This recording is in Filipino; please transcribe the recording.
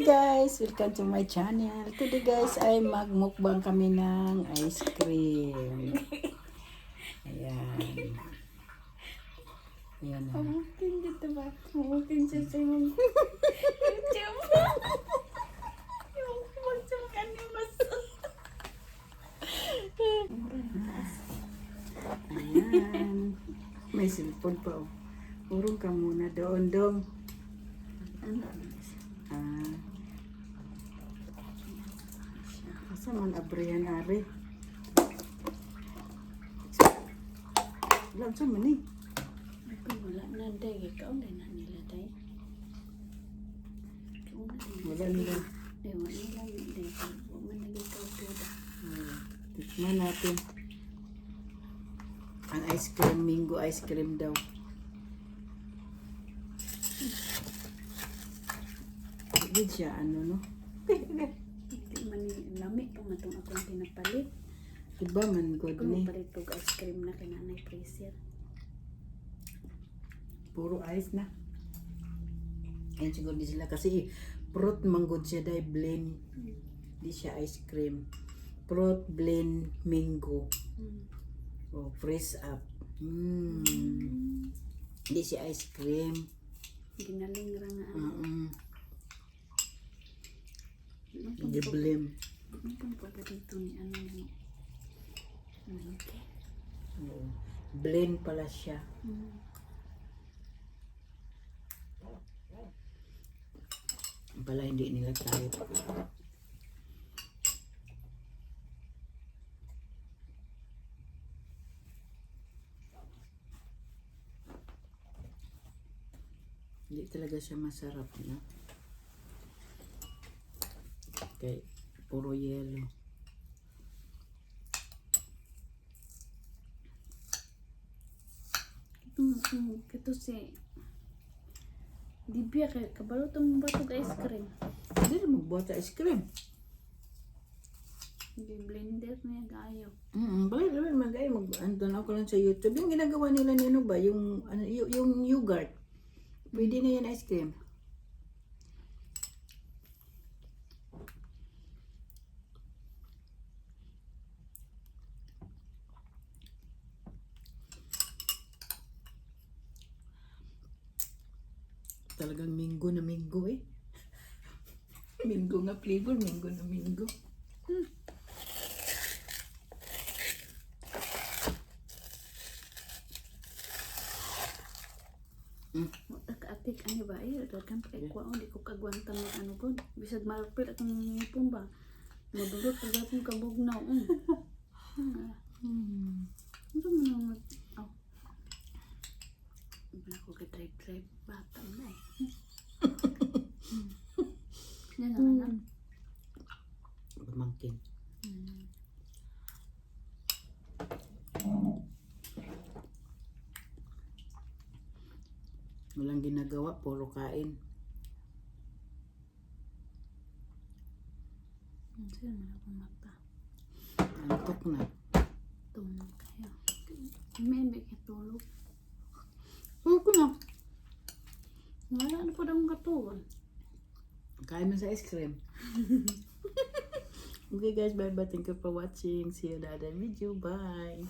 guys! Welcome to my channel. Today guys ay magmukbang kami ng ice cream. Ayan. Ayan na. Mungkin gitu ba? Mungkin siya sa yung YouTube. Yung magsukan ni Mas. Ayan. May cellphone pa oh. Urong ka muna doon dong. Asa man abrihan ari? Wala sa man eh. Ako wala na day. Ikaw na na nila day. Wala nila. Day, wala nila day. Wala na ikaw tuda. Tikman natin. Ang ice cream, mango ice cream daw. Hindi siya ano no? Hindi man lami pa matong akong pinapalit. Iba man good Kung ni. palit ko ice cream na kinanay freezer. Puro ice na. Ayan siguro di sila kasi fruit mango siya dahil blend. Di siya ice cream. Fruit blend mango. Oh, freeze up. Di siya ice cream. Ginaling ra nga. Di blend. Ano pang pagkatito ni ano ni? Okay. Oo. Blend pala siya. Pala hindi nila tayo. Hindi talaga siya masarap na. Okay, puro yellow. Ito si Dibya kay kabalo tong batog ice cream. Hindi na magbuhat sa ice cream. Hindi blender niya gayo. Bakit naman mag-andun ako lang sa YouTube. Yung ginagawa nila ni ano ba? Yung, ano, yung yogurt. Pwede na yan ice cream. Talagang mango na mango eh. Mango nga flavor, mango na mango. Atik ano ba ay dagan kay ko di ko kagwanta mag ano ko. Bisag malapit akong ngipon ba. Madulot pag akong kabugnaw. Ano man naman ako ka drive bata na eh. Yan na. Pamangkin. Walang ginagawa, puro kain. Sino man akong mata. Antok na. Tumog kayo. May tulog. Tulog ko na. Wala na po daw ang katuwan. Kain mo sa ice cream. Okay guys, bye bye. Thank you for watching. See you in the other video. Bye.